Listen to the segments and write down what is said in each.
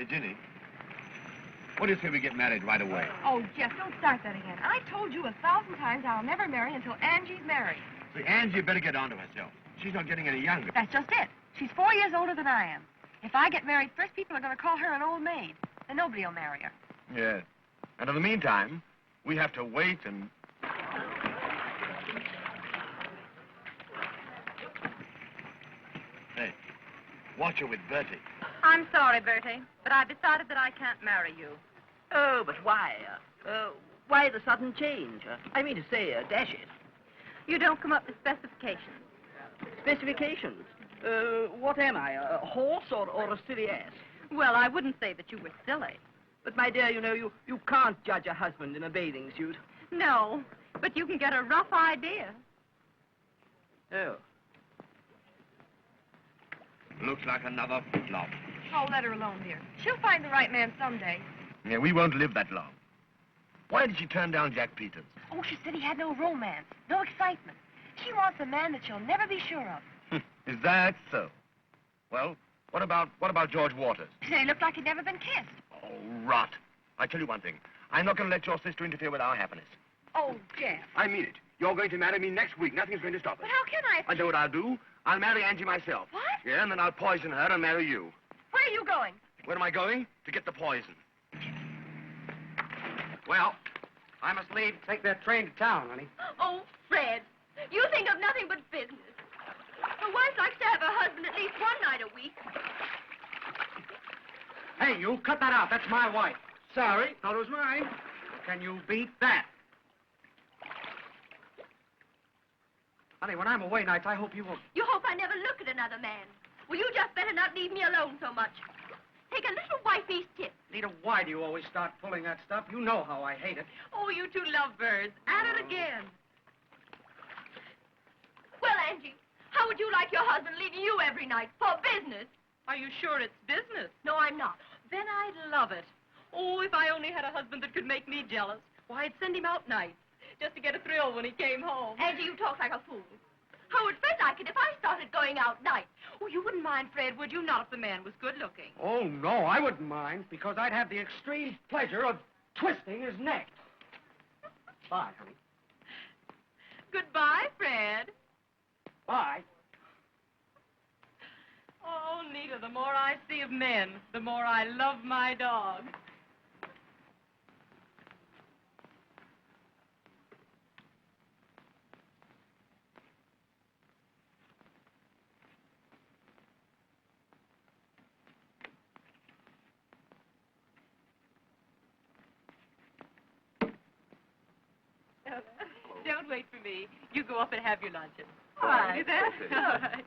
Say, Ginny, what do you say we get married right away? Oh, Jeff, don't start that again. I told you 1,000 times I'll never marry until Angie's married. See, Angie better get on to herself. She's not getting any younger. That's just it. She's 4 years older than I am. If I get married first, people are going to call her an old maid. And nobody will marry her. Yes. And in the meantime, we have to wait and... Hey, watch her with Bertie. I'm sorry, Bertie, but I've decided that I can't marry you. Oh, but why? Why the sudden change? I mean to say, dash it. You don't come up with specifications. Specifications? What am I, a horse or a silly ass? Well, I wouldn't say that you were silly. But, my dear, you know, you can't judge a husband in a bathing suit. No, but you can get a rough idea. Oh. Looks like another flop. Oh, let her alone, dear. She'll find the right man someday. Yeah, we won't live that long. Why did she turn down Jack Peters? Oh, she said he had no romance, no excitement. She wants a man that she'll never be sure of. Is that so? Well, what about George Waters? He looked like he'd never been kissed. Oh, rot. I tell you one thing. I'm not going to let your sister interfere with our happiness. Oh, Jeff. I mean it. You're going to marry me next week. Nothing's going to stop us. But how can I? I know what I'll do. I'll marry Angie myself. What? Yeah, and then I'll poison her and marry you. Where are you going? Where am I going? To get the poison. Well, I must leave to take that train to town, honey. Oh, Fred, you think of nothing but business. A wife likes to have her husband at least one night a week. Hey, you, cut that out. That's my wife. Sorry, thought it was mine. Can you beat that? Honey, when I'm away nights, I hope you won't. You hope I never look at another man. Well, you just better not leave me alone so much. Take a little wifey's tip. Nita, why do you always start pulling that stuff? You know how I hate it. Oh, you two lovebirds. At it again. Well, Angie, how would you like your husband leaving you every night for business? Are you sure it's business? No, I'm not. Then I'd love it. Oh, if I only had a husband that could make me jealous. Why, I'd send him out nights, just to get a thrill when he came home. Angie, you talk like a fool. How would Fred like it if I started going out nights? Oh, you wouldn't mind, Fred, would you? Not if the man was good-looking. Oh, no, I wouldn't mind, because I'd have the extreme pleasure of twisting his neck. Bye, honey. Goodbye, Fred. Bye. Oh, Nita, the more I see of men, the more I love my dog. Don't wait for me. You go up and have your luncheon. All right. You there? All right.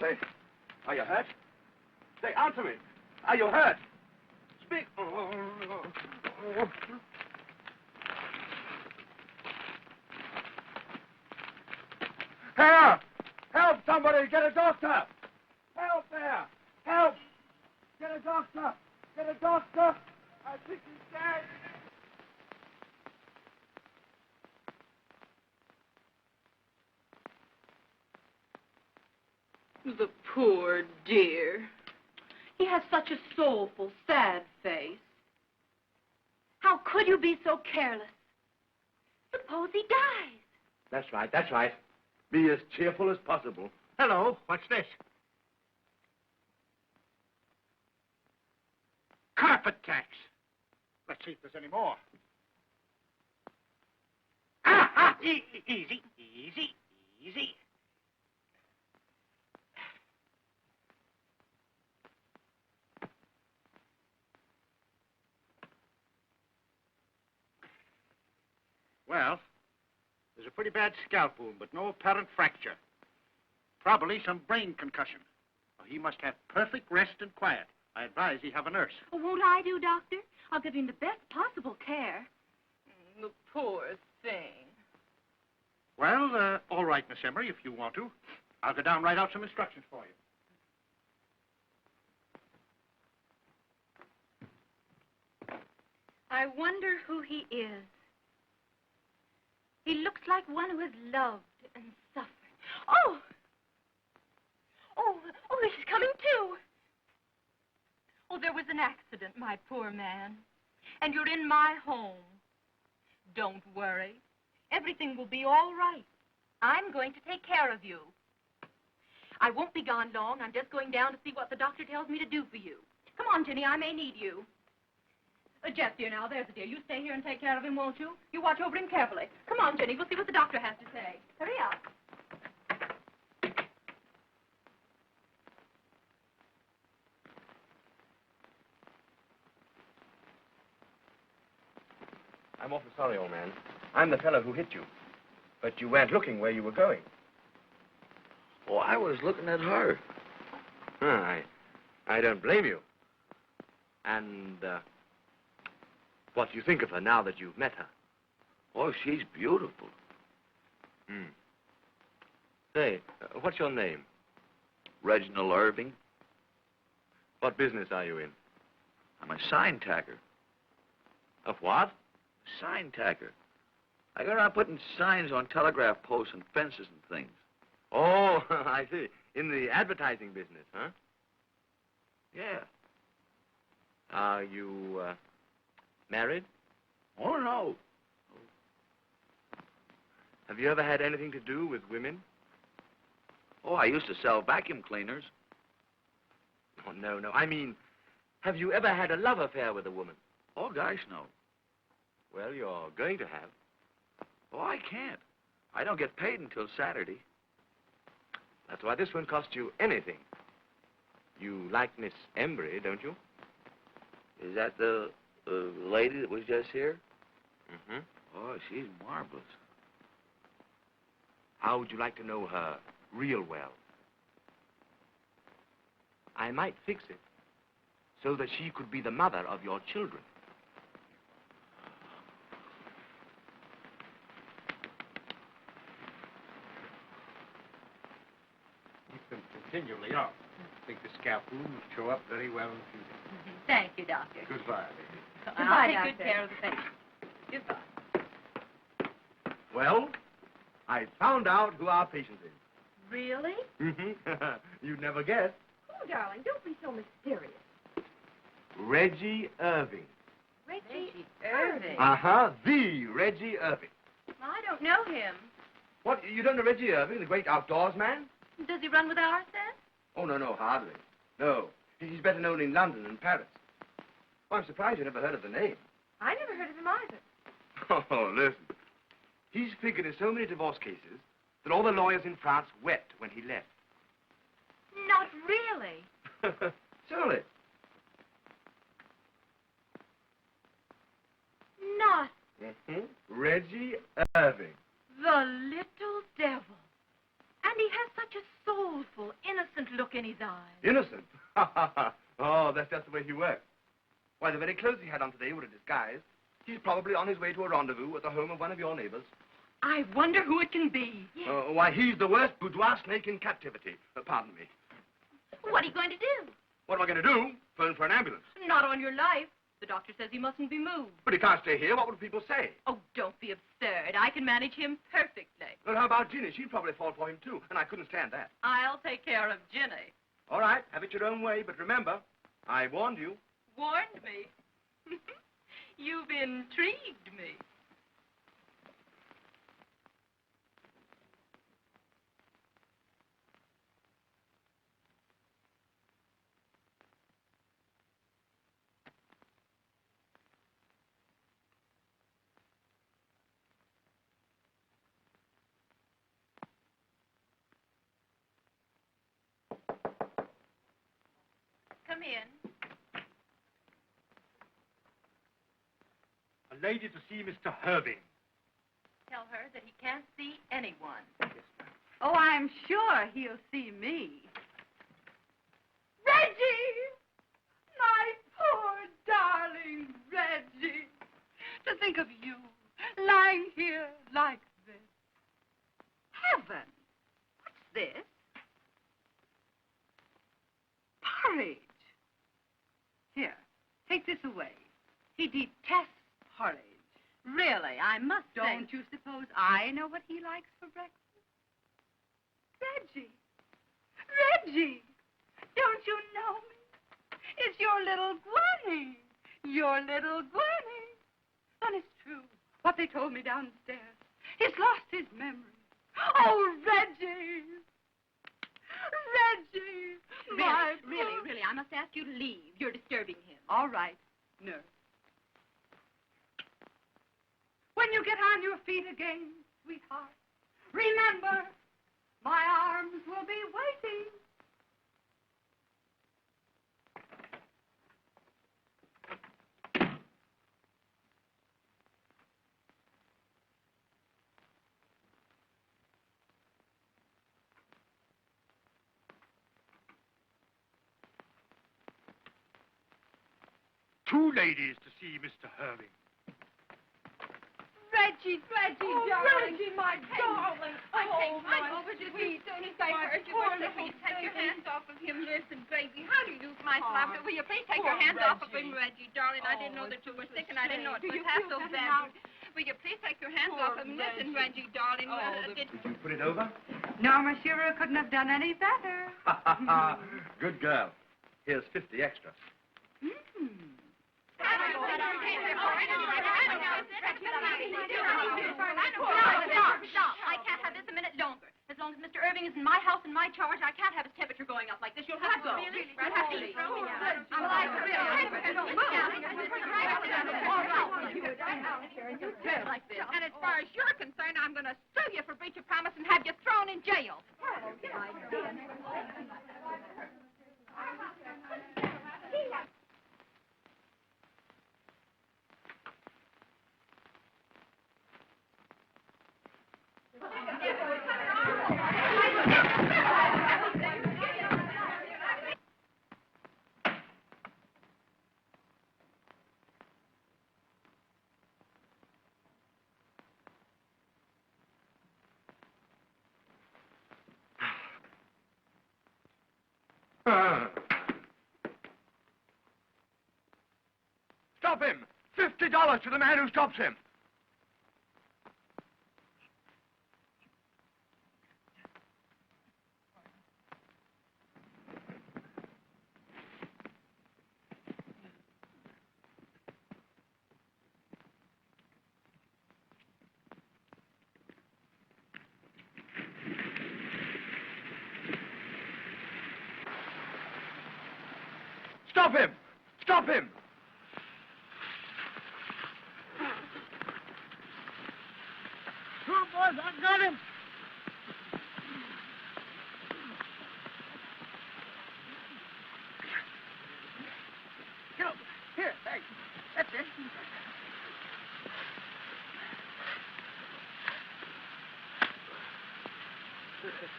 Say, are you hurt? Say, answer me. Are you hurt? Speak. Help! Help, somebody! Get a doctor! Help there! Help! Get a doctor! Get a doctor! I think he's dead! The poor dear. He has such a soulful, sad face. How could you be so careless? Suppose he dies. That's right, that's right. Be as cheerful as possible. Hello, what's this? Carpet tax. Let's see if there's any more. Easy, easy, easy. Well, there's a pretty bad scalp wound, but no apparent fracture. Probably some brain concussion. Well, he must have perfect rest and quiet. I advise he have a nurse. Oh, won't I do, Doctor? I'll give him the best possible care. The poor thing. Well, all right, Miss Emery, if you want to. I'll go down and write out some instructions for you. I wonder who he is. He looks like one who has loved and suffered. Oh! Oh, this is coming too. Oh, there was an accident, my poor man. And you're in my home. Don't worry. Everything will be all right. I'm going to take care of you. I won't be gone long. I'm just going down to see what the doctor tells me to do for you. Come on, Ginny, I may need you. Jeff, dear, now, there's a dear. You stay here and take care of him, won't you? You watch over him carefully. Come on, Ginny, we'll see what the doctor has to say. Hurry up. I'm awfully sorry, old man. I'm the fellow who hit you. But you weren't looking where you were going. Oh, I was looking at her. I don't blame you. And, what do you think of her now that you've met her? Oh, she's beautiful. Say, what's your name? Reginald Irving. What business are you in? I'm a sign tacker. Of what? Sign tacker. I go around putting signs on telegraph posts and fences and things. Oh, I see. In the advertising business, huh? Yeah. Are you, married? Oh, no. Have you ever had anything to do with women? Oh, I used to sell vacuum cleaners. Oh, no. I mean, have you ever had a love affair with a woman? Oh, gosh, no. Well, you're going to have. Oh, I can't. I don't get paid until Saturday. That's why this won't cost you anything. You like Miss Embry, don't you? Is that the lady that was just here? Mm-hmm. Oh, she's marvelous. How would you like to know her real well? I might fix it so that she could be the mother of your children. Keep them continually up. I think the scalp wound will show up very well in the future. Thank you, Doctor. Goodbye, baby. I'll take good care of the patient. Goodbye. Well, I found out who our patient is. Really? Mm-hmm. You'd never guess. Oh, darling, don't be so mysterious. Reggie Irving. Reggie Irving. Uh-huh, the Reggie Irving. I don't know him. What, you don't know Reggie Irving, the great outdoors man? Does he run with ours, then? Oh, no, hardly. No, he's better known in London and Paris. Oh, I'm surprised you never heard of the name. I never heard of him either. Oh, listen. He's figured in so many divorce cases that all the lawyers in France wept when he left. Not really. Surely. Not Reggie Irving. the little devil. And he has such a soulful, innocent look Oh, that's just the way he works. Why, the very clothes he had on today were a disguise. He's probably on his way to a rendezvous at the home of one of your neighbors. I wonder who it can be. Why, he's the worst boudoir snake in captivity. Pardon me. What are you going to do? What am I going to do? Phone for an ambulance. Not on your life. The doctor says he mustn't be moved. But he can't stay here. What would people say? Oh, don't be absurd. I can manage him perfectly. Well, how about Ginny? She'd probably fall for him, too, and I couldn't stand that. I'll take care of Ginny. All right, have it your own way, but remember, I warned you. Warned me? You've intrigued me. Come in. A lady to see Mr. Irving. Tell her that he can't see anyone. Oh, I'm sure he'll see me. Reggie! My poor darling Reggie. To think of you lying here like this. Heaven! What's this? Porridge. Here, take this away. He detests porridge. Really, I must say. Don't you suppose I know what he likes for breakfast? Reggie! Reggie! Don't you know me? It's your little Gwenny. Your little Gwenny. And it's true, what they told me downstairs. He's lost his memory. Oh, Reggie! Reggie! Really, I must ask you to leave. You're disturbing him. All right, nurse. When you get on your feet again, sweetheart, remember, my arms will be waiting. Two ladies to see Mr. Irving. Reggie, darling. Reggie, my darling. I'm over to you as soon as I heard you. Will you take your hands off of him? Listen, baby, how do you do, my love? Will you please take your hands off of him, Reggie, darling? I didn't know that you were sick, and I didn't know it was half so bad. Will you please take your hands off of him? Listen, Reggie, darling. Did you put it over? No, Monsieur couldn't have done any better. Good girl. Here's 50 extra. Stop. I can't have this a minute longer. As long as Mr. Irving is in my house and my charge, I can't have his temperature going up like this. You'll have to go. Really? You'll have to leave. I'm like, like this. And as far as you're concerned, I'm going to sue you for breach of promise and have you thrown in jail. Stop him! $50 to the man who stops him. Stop him! Stop him! Two boys, I got him. Get over. Here, hey. That's it.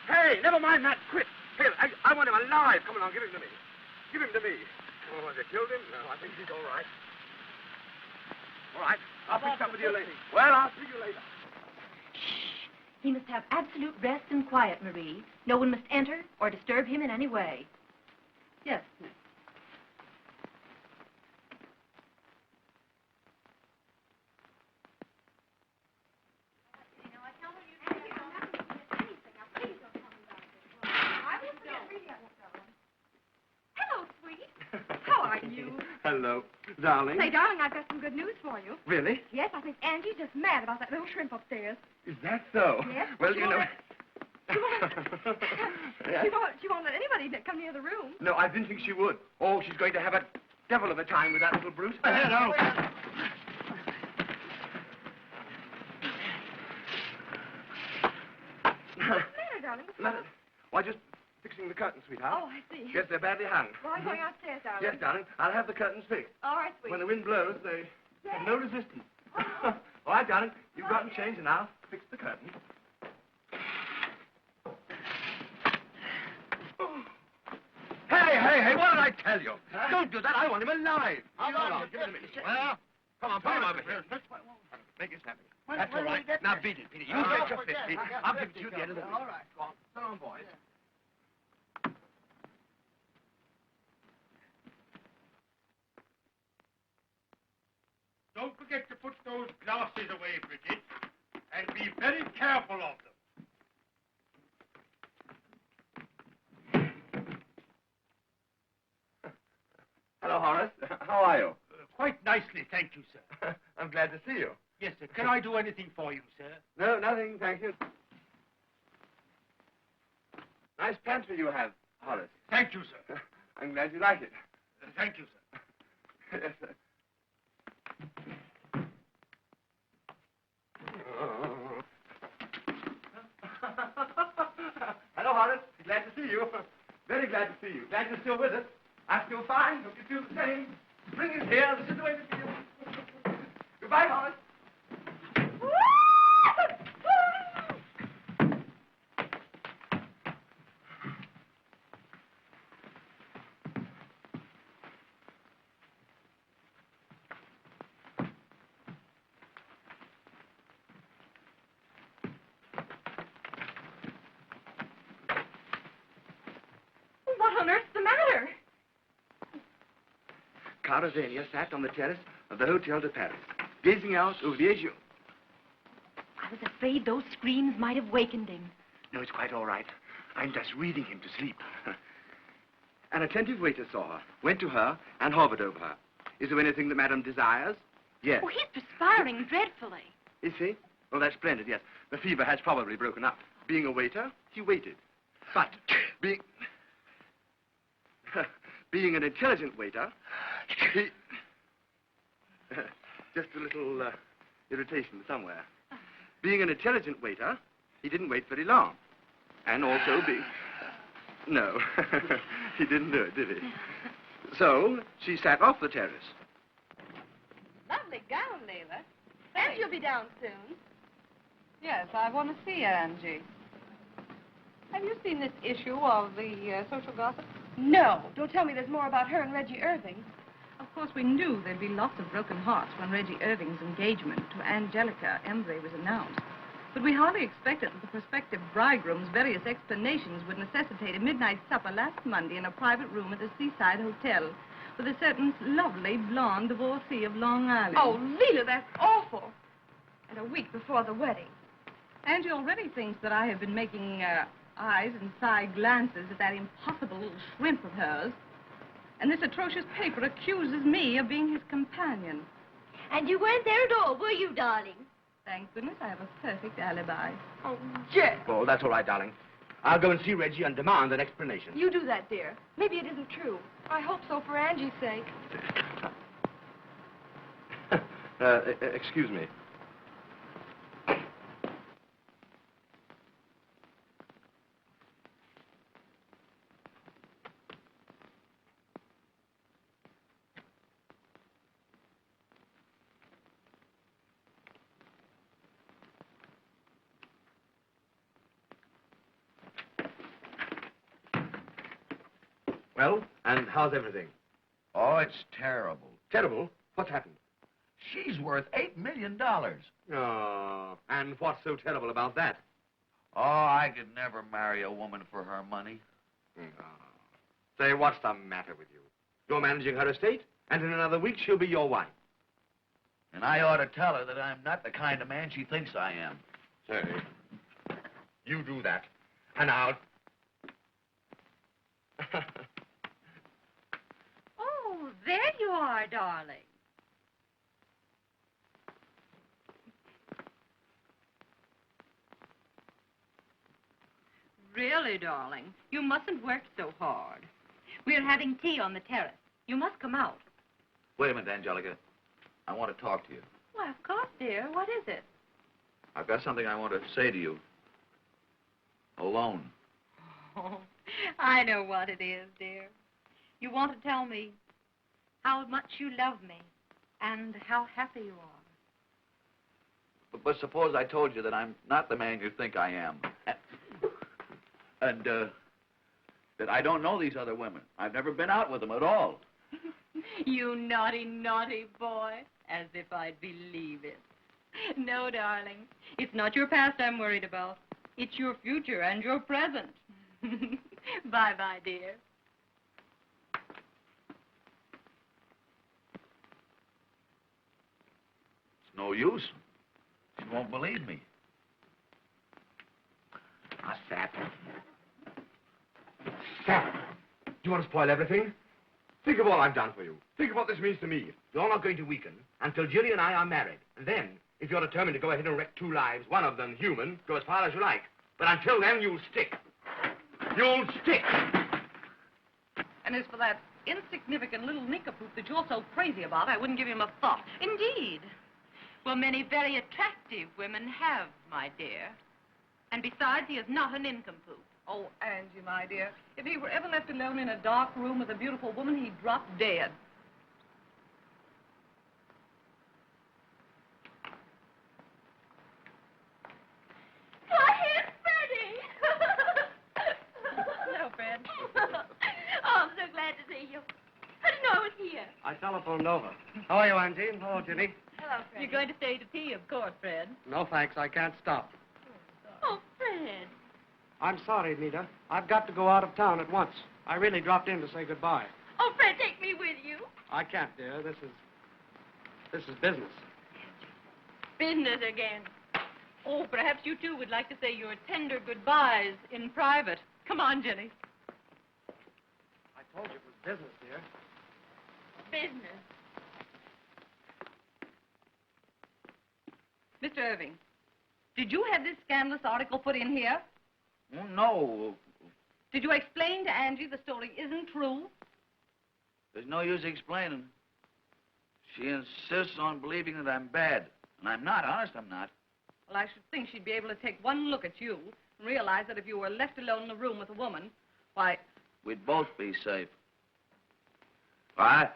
Hey, never mind that. Quit. Here, I want him alive. Come along, give him to me. Give him to me. Oh, have you killed him? No, I think he's all right. All right. I'll fix up with you later. Well, I'll see you later. Shh. He must have absolute rest and quiet, Marie. No one must enter or disturb him in any way. Yes, miss. Hello, sweetie. How are you? Hello, darling. Say, darling, I've got some good news for you. Really? Yes, I think Angie's just mad about that little shrimp upstairs. Is that so? Yes. Well, you know... Yes? She won't let anybody come near the room. No, I didn't think she would. Oh, she's going to have a devil of a time with that little brute. Hello. What's the matter, darling? Why, just fixing the curtains, sweetheart. Oh, I see. Yes, they're badly hung. Well, I'm going upstairs, darling. Yes, darling. I'll have the curtains fixed. All right, sweetie. When the wind blows, they have no resistance. All right, darling. You've got them changed, and I'll fix the curtains. Hey, what did I tell you? Huh? Don't do that. I want him alive. Hold on. Give it a minute. Well, come on, put him over here. Make it snappy. That's all right. Now beat it, Peter. You get your 50. I'll give it to you at the end of the week. All right, go on. So long, boys. Don't forget to put those glasses away, Bridget, and be very careful of them. Hello, Horace. How are you? Quite nicely, thank you, sir. I'm glad to see you. Yes, sir. Can I do anything for you, sir? No, nothing, thank you. Nice pantry you have, Horace. Thank you, sir. I'm glad you like it. Thank you, sir. Yes, sir. Hello, Horace. Glad to see you. Very glad to see you. Glad you're still with us. I feel fine. Hope you feel the same. Bring it here. This is the way to feel. Goodbye, Horace. What on earth's the matter? Caravania sat on the terrace of the Hotel de Paris, gazing out over the azure. I was afraid those screams might have wakened him. No, it's quite all right. I'm just reading him to sleep. An attentive waiter saw her, went to her, and hovered over her. Is there anything that Madame desires? Yes. Oh, he's perspiring dreadfully. Is he? Oh, that's splendid, yes. The fever has probably broken up. Being a waiter, he waited. But being... being an intelligent waiter, he... just a little irritation somewhere. Being an intelligent waiter, he didn't wait very long. And also no, he didn't do it, did he? So, she sat off the terrace. Lovely gown, Leila. And you'll be down soon. Yes, I want to see Angie. Have you seen this issue of the social gossip? No. Don't tell me there's more about her and Reggie Irving. Of course, we knew there'd be lots of broken hearts when Reggie Irving's engagement to Angelica Embry was announced. But we hardly expected that the prospective bridegroom's various explanations would necessitate a midnight supper last Monday in a private room at a seaside hotel with a certain lovely blonde divorcee of Long Island. Oh, Leila, that's awful. And a week before the wedding. Angie already thinks that I have been making eyes and side glances at that impossible little shrimp of hers. And this atrocious paper accuses me of being his companion. And you weren't there at all, were you, darling? Thank goodness I have a perfect alibi. Oh, Jack. Oh, that's all right, darling. I'll go and see Reggie and demand an explanation. You do that, dear. Maybe it isn't true. I hope so for Angie's sake. Excuse me. Well, and how's everything? Oh, it's terrible. Terrible? What's happened? She's worth $8 million. Oh, and what's so terrible about that? Oh, I could never marry a woman for her money. Oh. Say, what's the matter with you? You're managing her estate, and in another week she'll be your wife. And I ought to tell her that I'm not the kind of man she thinks I am. Say, you do that, and I'll... Oh, there you are, darling. Really, darling, you mustn't work so hard. We're having tea on the terrace. You must come out. Wait a minute, Angelica. I want to talk to you. Well, of course, dear. What is it? I've got something I want to say to you. Alone. Oh, I know what it is, dear. You want to tell me how much you love me and how happy you are. But suppose I told you that I'm not the man you think I am. And that I don't know these other women. I've never been out with them at all. You naughty, naughty boy. As if I'd believe it. No, darling. It's not your past I'm worried about. It's your future and your present. Bye-bye, dear. It's no use. She won't believe me. Ah, Sap. Sap, do you want to spoil everything? Think of all I've done for you. Think of what this means to me. You're not going to weaken until Jilly and I are married. And then, if you're determined to go ahead and wreck two lives, one of them human, go as far as you like. But until then, you'll stick. You'll stick. And as for that insignificant little nincompoop that you're so crazy about, I wouldn't give him a thought. Indeed. Well, many very attractive women have, my dear. And besides, he is not a nincompoop. Oh, Angie, my dear, if he were ever left alone in a dark room with a beautiful woman, he'd drop dead. Why, here's Freddie! Hello, Fred. Oh, I'm so glad to see you. How did you know I was here? I telephoned over. How are you, Angie? Hello, Ginny. Hello, Freddie. You're going to stay to tea, of course, Fred. No, thanks. I can't stop. Oh, Fred. I'm sorry, Nita. I've got to go out of town at once. I really dropped in to say goodbye. Oh, Fred, take me with you. I can't, dear. This is business. Business again. Oh, perhaps you two would like to say your tender goodbyes in private. Come on, Jenny. I told you it was business, dear. Business. Mr. Irving, did you have this scandalous article put in here? Oh, no. Did you explain to Angie the story isn't true? There's no use explaining. She insists on believing that I'm bad. And I'm not. Honest, I'm not. Well, I should think she'd be able to take one look at you and realize that if you were left alone in a room with a woman, why... We'd both be safe. I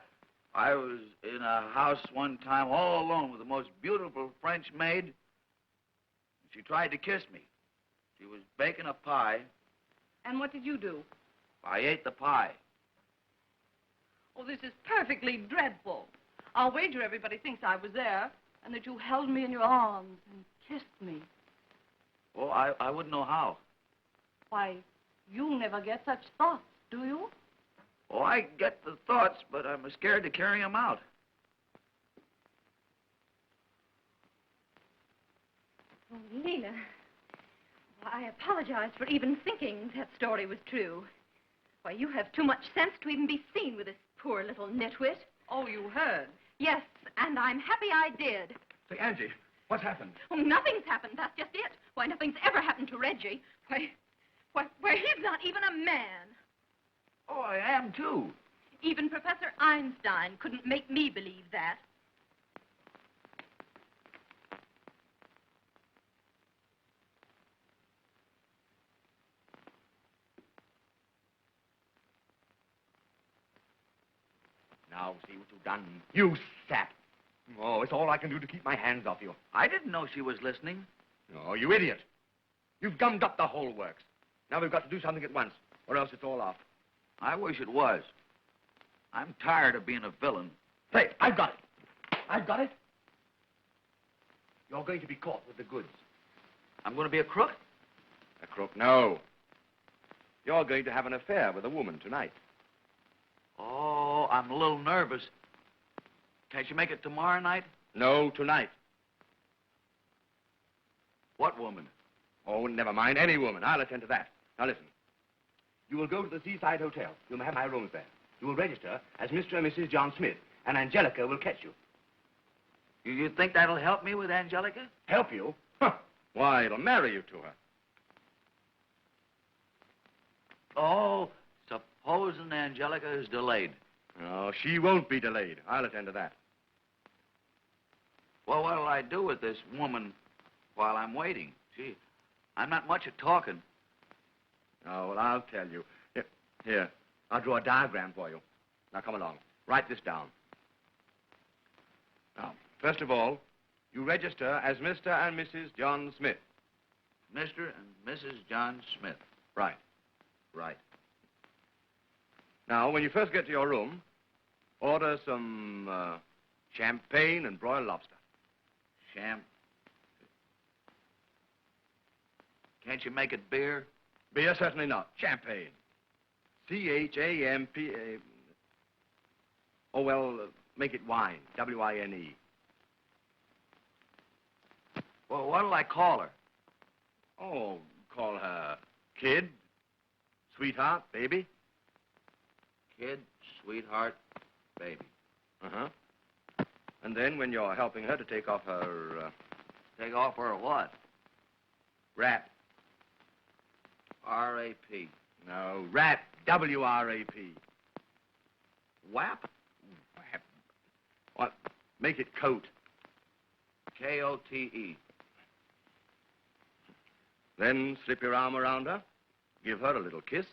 was in a house one time all alone with the most beautiful French maid. She tried to kiss me. She was baking a pie. And what did you do? I ate the pie. Oh, this is perfectly dreadful. I'll wager everybody thinks I was there and that you held me in your arms and kissed me. Oh, I wouldn't know how. Why, you never get such thoughts, do you? Oh, I get the thoughts, but I'm scared to carry them out. Oh, Leela. Well, I apologize for even thinking that story was true. Why, you have too much sense to even be seen with this poor little nitwit. Oh, you heard. Yes, and I'm happy I did. Say, Angie, what's happened? Oh, nothing's happened. That's just it. Why, nothing's ever happened to Reggie. Why, he's not even a man. Oh, I am, too. Even Professor Einstein couldn't make me believe that. Now, see what you've done. You sap. Oh, it's all I can do to keep my hands off you. I didn't know she was listening. Oh, you idiot. You've gummed up the whole works. Now we've got to do something at once, or else it's all off. I wish it was. I'm tired of being a villain. Hey, I've got it. I've got it. You're going to be caught with the goods. I'm going to be a crook? A crook? No. You're going to have an affair with a woman tonight. Oh, I'm a little nervous. Can't you make it tomorrow night? No, tonight. What woman? Oh, never mind. Any woman. I'll attend to that. Now, listen. You will go to the Seaside Hotel. You'll have my rooms there. You will register as Mr. and Mrs. John Smith, and Angelica will catch you. You think that'll help me with Angelica? Help you? Huh. Why, it'll marry you to her. Oh, supposing Angelica is delayed. No, she won't be delayed. I'll attend to that. Well, what'll I do with this woman while I'm waiting? Gee, I'm not much at talking. Oh, well, I'll tell you. Here, I'll draw a diagram for you. Now, come along. Write this down. Now, first of all, you register as Mr. and Mrs. John Smith. Mr. and Mrs. John Smith. Right. Right. Now, when you first get to your room, order some champagne and broiled lobster. Can't you make it beer? Beer, certainly not. Champagne. C-H-A-M-P-A... Oh, well, make it wine. W-I-N-E. Well, what'll I call her? Oh, call her kid, sweetheart, baby. Kid, sweetheart, baby. Uh-huh. And then when you're helping her to take off her... Take off her what? wrap. R-A-P. No, wrap. W-R-A-P. Whap? Wrap. What? Make it coat. K-O-T-E. Then slip your arm around her. Give her a little kiss.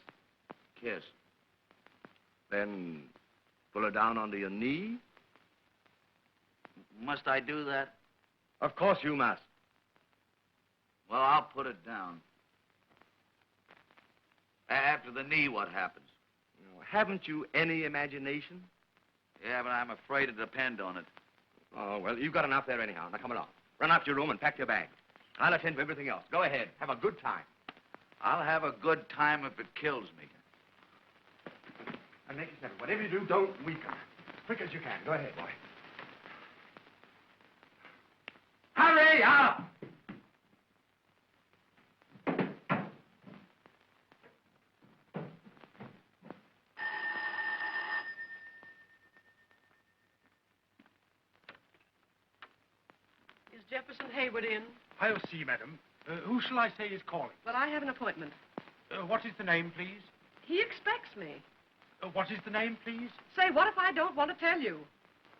Kiss. Then pull her down onto your knee. Must I do that? Of course you must. Well, I'll put it down. After the knee, what happens? Haven't you any imagination? Yeah, but I'm afraid to depend on it. Oh, well, you've got enough there anyhow. Now, come along. Run up to your room and pack your bag. I'll attend to everything else. Go ahead. Have a good time. I'll have a good time if it kills me. And make it simple. Whatever you do, don't weaken. Quick as you can. Go ahead, boy. Hurry up! Is Jefferson Hayward in? I'll see, madam. Who shall I say is calling? Well, I have an appointment. What is the name, please? He expects me. What is the name, please? Say, what if I don't want to tell you?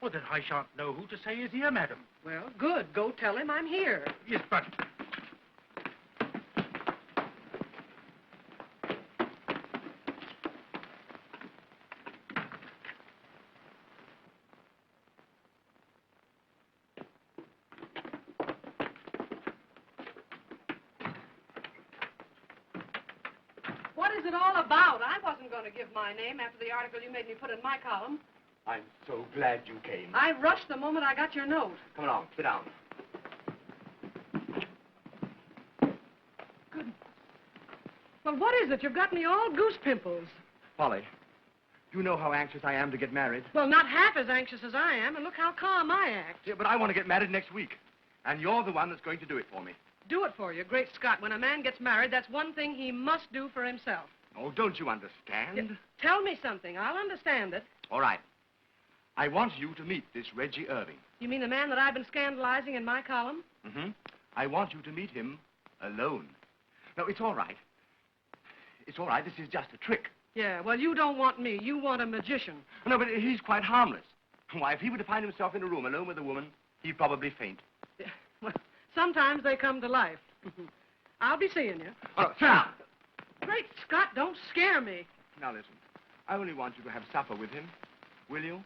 Well, then I shan't know who to say is here, madam. Well, good. Go tell him I'm here. Yes, but... What is it all about? I wasn't going to give my name after the article you made me put in my column. I'm so glad you came. I rushed the moment I got your note. Come along. Sit down. Good. Well, what is it? You've got me all goose pimples. Polly, do you know how anxious I am to get married? Well, not half as anxious as I am, and look how calm I act. Yeah, but I want to get married next week. And you're the one that's going to do it for me. Do it for you. Great Scott, when a man gets married, that's one thing he must do for himself. Oh, don't you understand? Yeah, tell me something. I'll understand it. All right. I want you to meet this Reggie Irving. You mean the man that I've been scandalizing in my column? Mm-hmm. I want you to meet him alone. No, it's all right. It's all right. This is just a trick. Yeah, well, you don't want me. You want a magician. No, but he's quite harmless. Why, if he were to find himself in a room alone with a woman, he'd probably faint. Yeah, well, sometimes they come to life. I'll be seeing you. Oh, sit down. Great Scott, don't scare me. Now, listen. I only want you to have supper with him. Will you?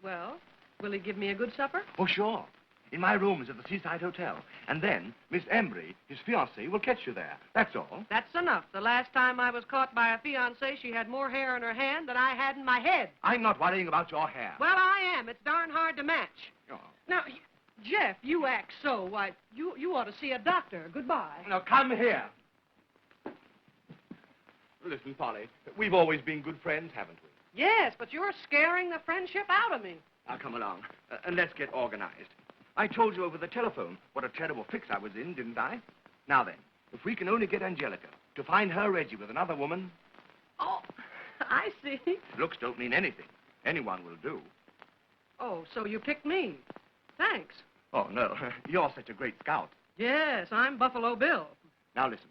Well, will he give me a good supper? Oh, sure. in my rooms at the Seaside Hotel. And then Miss Embry, his fiancée, will catch you there. That's all. That's enough. The last time I was caught by a fiancée, she had more hair in her hand than I had in my head. I'm not worrying about your hair. Well, I am. It's darn hard to match. Oh. Now, Jeff, you act so. Why, you ought to see a doctor. Goodbye. Now, come here. Listen, Polly, we've always been good friends, haven't we? Yes, but you're scaring the friendship out of me. Now, come along, and let's get organized. I told you over the telephone what a terrible fix I was in, didn't I? Now then, if we can only get Angelica to find her Reggie with another woman... Oh, I see. Looks don't mean anything. Anyone will do. Oh, so you picked me. Thanks. Oh, no. You're such a great scout. Yes, I'm Buffalo Bill. Now, listen.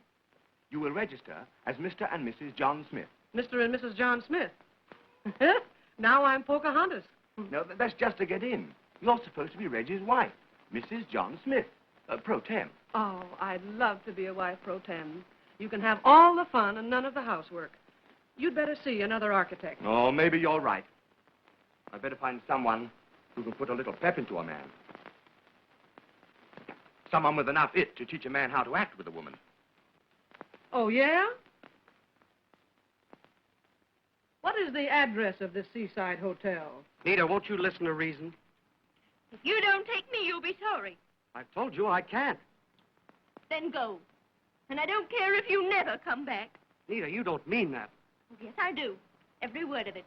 You will register as Mr. and Mrs. John Smith. Mr. and Mrs. John Smith. Now I'm Pocahontas. No, that's just to get in. You're supposed to be Reggie's wife, Mrs. John Smith, pro tem. Oh, I'd love to be a wife pro tem. You can have all the fun and none of the housework. You'd better see another architect. Oh, maybe you're right. I'd better find someone who can put a little pep into a man. Someone with enough it to teach a man how to act with a woman. Oh, yeah? What is the address of this Seaside Hotel? Nita, won't you listen to reason? If you don't take me, you'll be sorry. I've told you I can't. Then go. And I don't care if you never come back. Nita, you don't mean that. Yes, I do. Every word of it.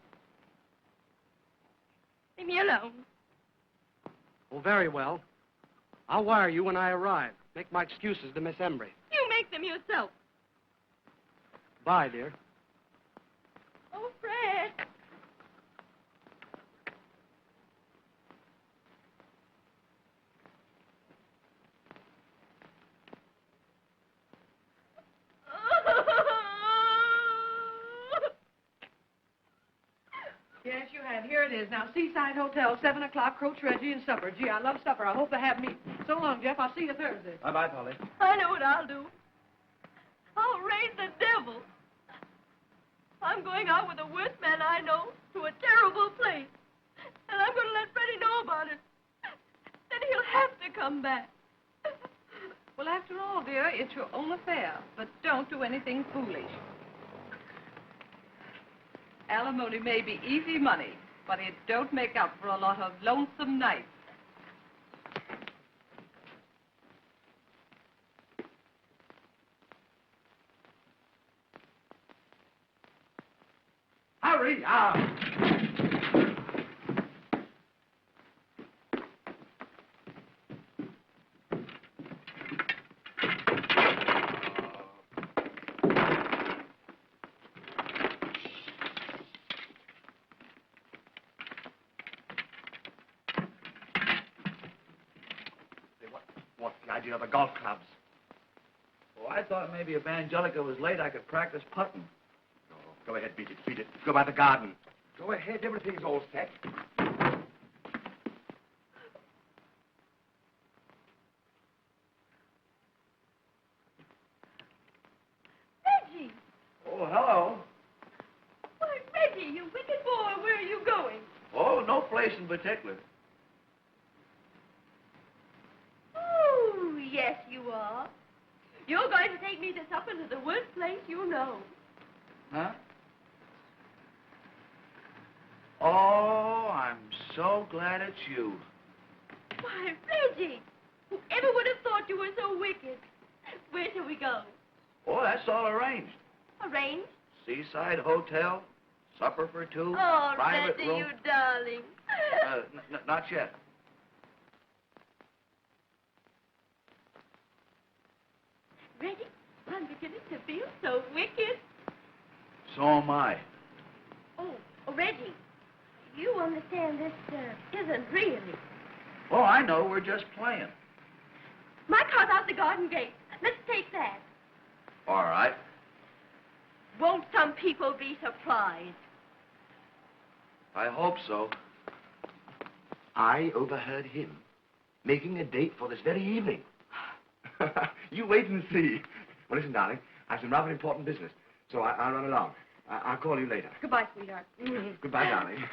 Leave me alone. Oh, very well. I'll wire you when I arrive. Make my excuses to Miss Embry. You make them yourself. Bye, dear. Oh, Fred. Yes, you have. Here it is. Now, Seaside Hotel, 7 o'clock, Coach Reggie and supper. Gee, I love supper. I hope they have meat. So long, Jeff. I'll see you Thursday. Bye-bye, Polly. I know what I'll do. I'll raise the devil. I'm going out with the worst man I know to a terrible place. And I'm going to let Freddie know about it. Then he'll have to come back. Well, after all, dear, it's your own affair. But don't do anything foolish. Alimony may be easy money, but it don't make up for a lot of lonesome nights. Hurry up! What's the idea of the golf clubs? Oh, I thought maybe if Angelica was late, I could practice putting. Oh, go ahead, beat it, beat it. Go by the garden. Go ahead, everything's all set. Reggie! Oh, hello. Why, Reggie, you wicked boy, where are you going? Oh, no place in particular. Oh, yes, you are. You're going to take me to supper to the worst place you know. Huh? Oh, I'm so glad it's you. Why, Reggie, whoever would have thought you were so wicked? Where shall we go? Oh, that's all arranged. Arranged? Seaside Hotel, supper for two, Oh, private Reggie, room. you darling. Not yet. Reggie, I'm beginning to feel so wicked. So am I. Oh, Reggie, you understand this isn't really. Oh, I know. We're just playing. My car's out the garden gate. Let's take that. All right. Won't some people be surprised? I hope so. I overheard him making a date for this very evening. You wait and see. Well, listen, darling, I have some rather important business, so I'll run along. I'll call you later. Goodbye, sweetheart. Goodbye, darling.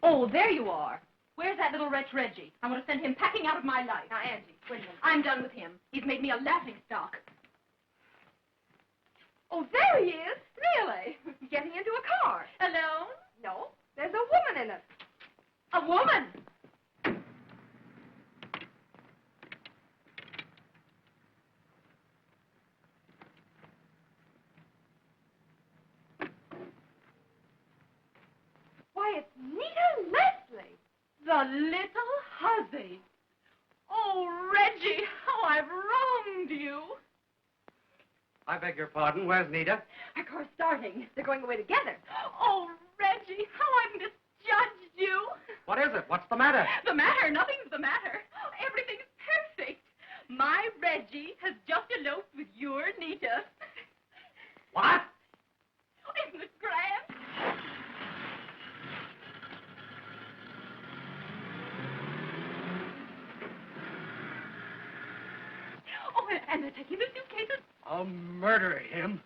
Oh, there you are. Where's that little wretch Reggie? I want to send him packing out of my life. Now, Angie, wait a minute. I'm done with him. He's made me a laughing stock. Oh, there he is. Really? Getting into a car. Alone? No, there's a woman in it. A woman? Why, it's Nita Leslie. The little hussy. Oh, Reggie, how I've wronged you. I beg your pardon. Where's Nita? Our car's starting. They're going away together. Oh, Reggie, how I've misjudged you. What is it? What's the matter? The matter? Nothing's the matter. Everything's perfect. My Reggie has just eloped with your Nita. What? Isn't it grand? Oh, and they're taking the suitcases. I'll murder him.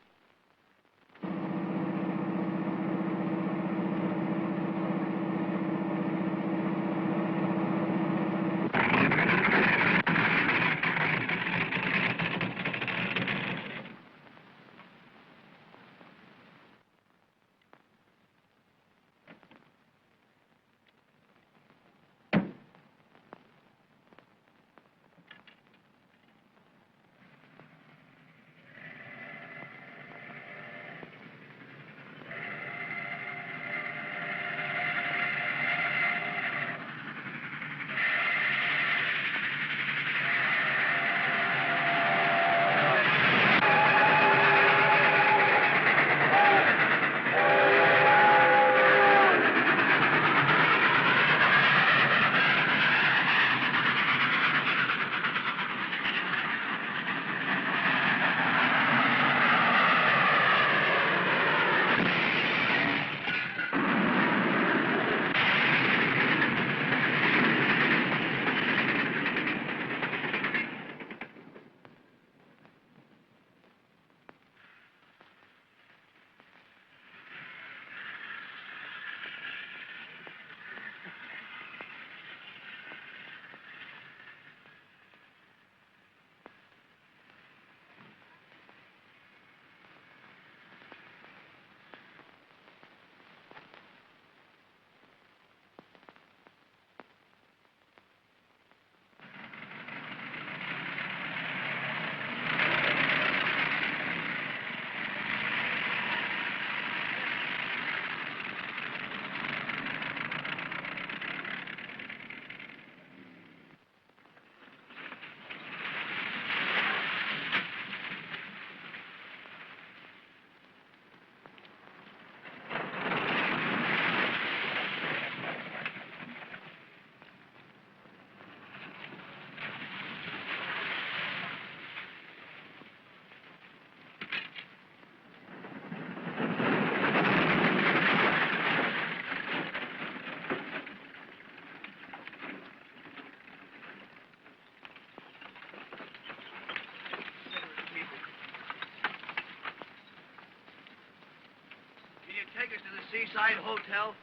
Take us to the Seaside Hotel?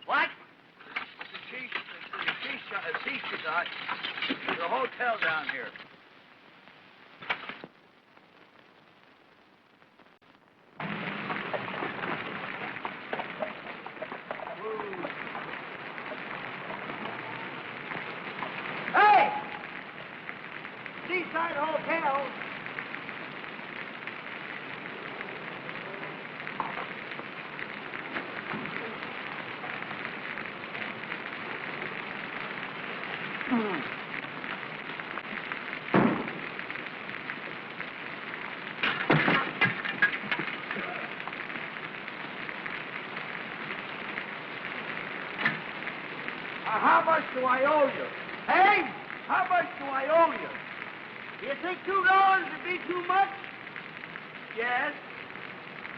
What? Seaside. There's a hotel down here. Hey! Seaside Hotel. How much do I owe you? Hey, how much do I owe you? Do you think $2 would be too much? Yes.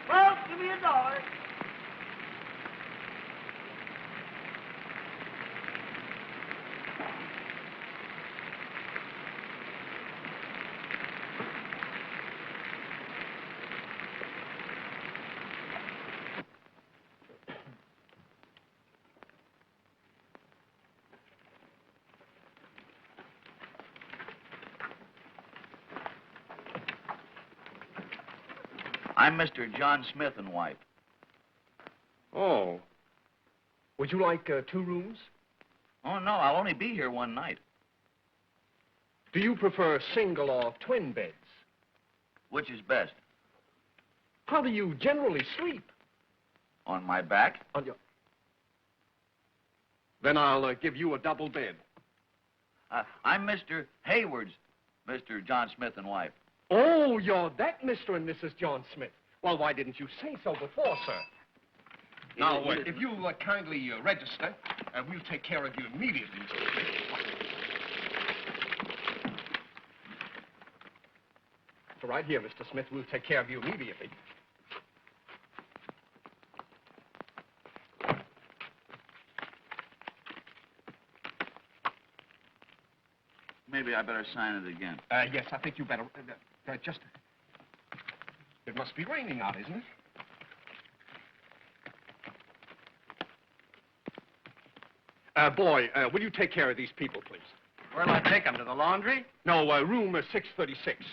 Well, give me $1. I'm Mr. John Smith and wife. Oh. Would you like 2 rooms? Oh, no, I'll only be here one night. Do you prefer single or twin beds? Which is best? How do you generally sleep? On my back? On your... Then I'll give you a double bed. I'm Mr. Hayward's, Mr. John Smith and wife. Oh, you're that Mr. and Mrs. John Smith. Well, why didn't you say so before, sir? Now, if you'll kindly register, we'll take care of you immediately, Mr. Smith. So right here, Mr. Smith, we'll take care of you immediately. Maybe I better sign it again. Yes, I think you better... just... It must be raining out, isn't it? Boy, will you take care of these people, please? Where'll I take them? To the laundry? No, room 636.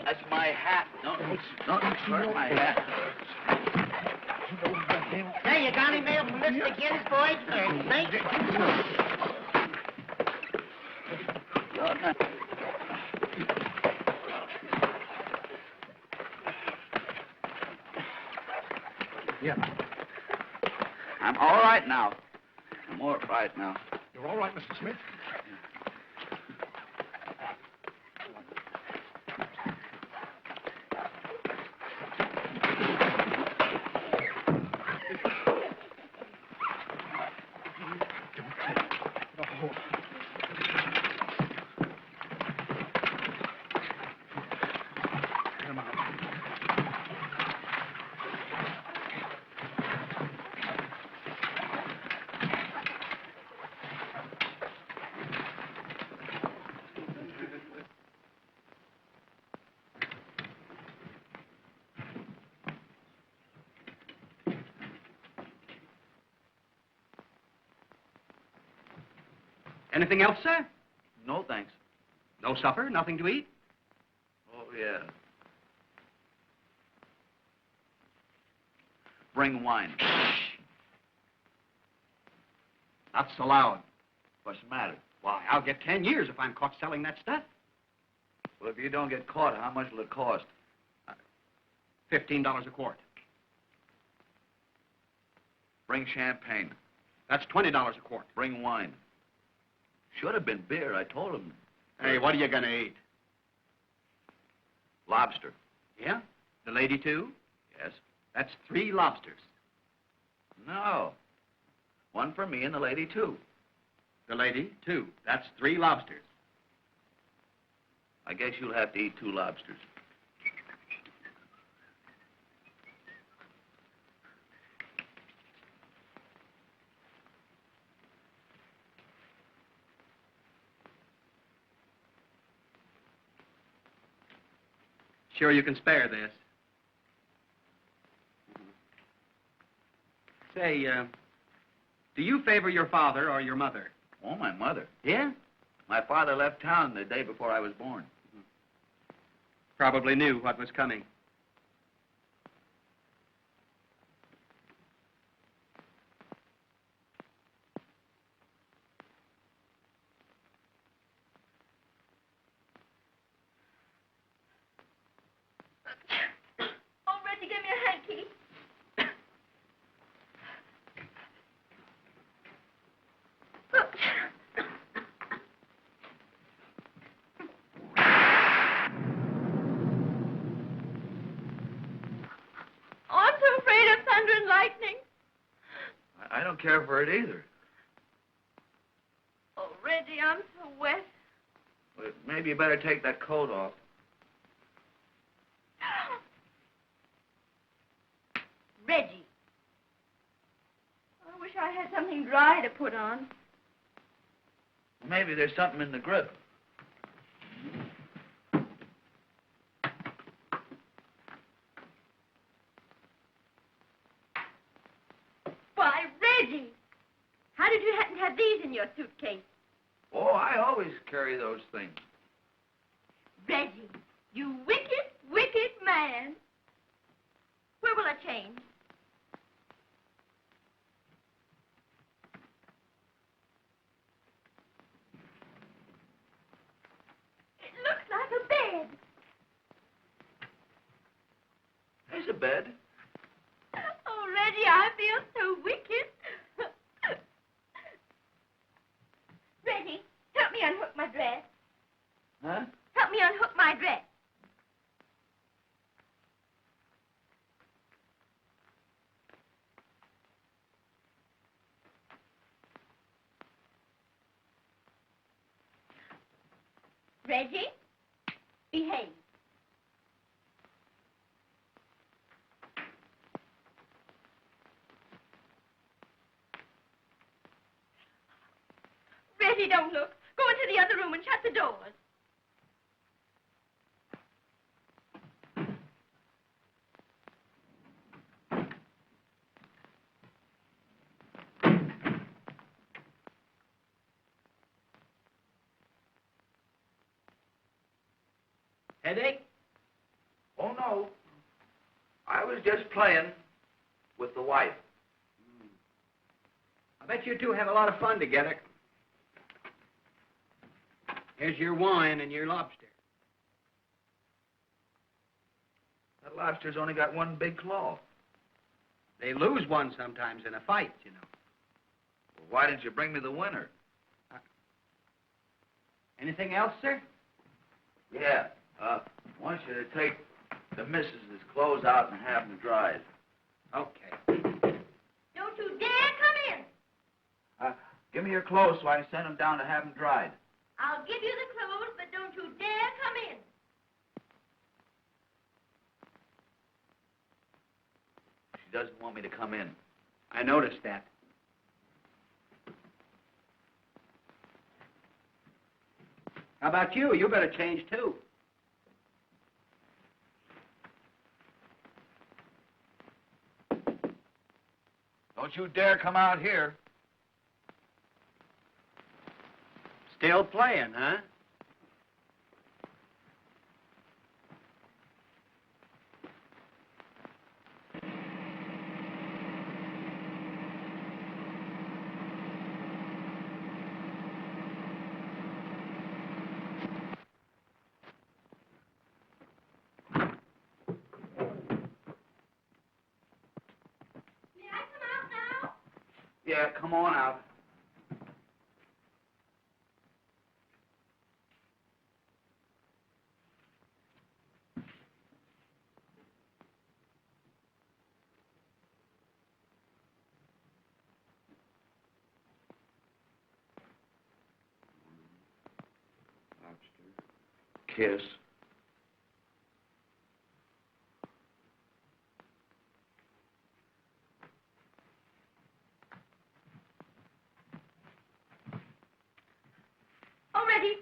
That's my hat. Don't hurt my hat. Hey, you got any mail from Mr. Gibbs, boys? Thank you. Yeah. I'm all right now. I'm all right now. You're all right, Mr. Smith? Anything else, sir? No, thanks. No supper? Nothing to eat? Oh, yeah. Bring wine. Not so loud. What's the matter? Why, I'll get 10 years if I'm caught selling that stuff. Well, if you don't get caught, how much will it cost? $15 a quart. Bring champagne. That's $20 a quart. Bring wine. Should have been beer, I told him. Hey, what are you going to eat? Lobster. Yeah? The lady, too? Yes. That's 3 lobsters. No. One for me and the lady, too. The lady, 2. That's 3 lobsters. I guess you'll have to eat 2 lobsters. Sure you can spare this. Say, do you favor your father or your mother? Oh, my mother. Yeah? My father left town the day before I was born. Probably knew what was coming. Oh, Reggie, give me a hanky. Oh, I'm so afraid of thunder and lightning. I don't care for it either. Oh, Reggie, I'm so wet. Well, maybe you better take that coat off. Reggie. I wish I had something dry to put on. Maybe there's something in the grip. Why, Reggie! How did you happen to have these in your suitcase? Oh, I always carry those things. Reggie, you wicked, wicked man. Where will I change? It looks like a bed. There's a bed. Oh, Reggie, I feel so wicked. Reggie, help me unhook my dress. Huh? Help me unhook my dress. Reggie, behave. Reggie, don't look. Go into the other room and shut the doors. Headache? Oh, no. I was just playing with the wife. I bet you two have a lot of fun together. Here's your wine and your lobster. That lobster's only got one big claw. They lose one sometimes in a fight, you know. Well, why didn't you bring me the winner? Anything else, sir? Yeah. I want you to take the missus's clothes out and have them dried. Okay. Don't you dare come in. Give me your clothes so I can send them down to have them dried. I'll give you the clothes, but don't you dare come in. She doesn't want me to come in. I noticed that. How about you? You better change, too. Don't you dare come out here. Still playing, huh? Yeah, come on out. Kiss. Oh, Reggie,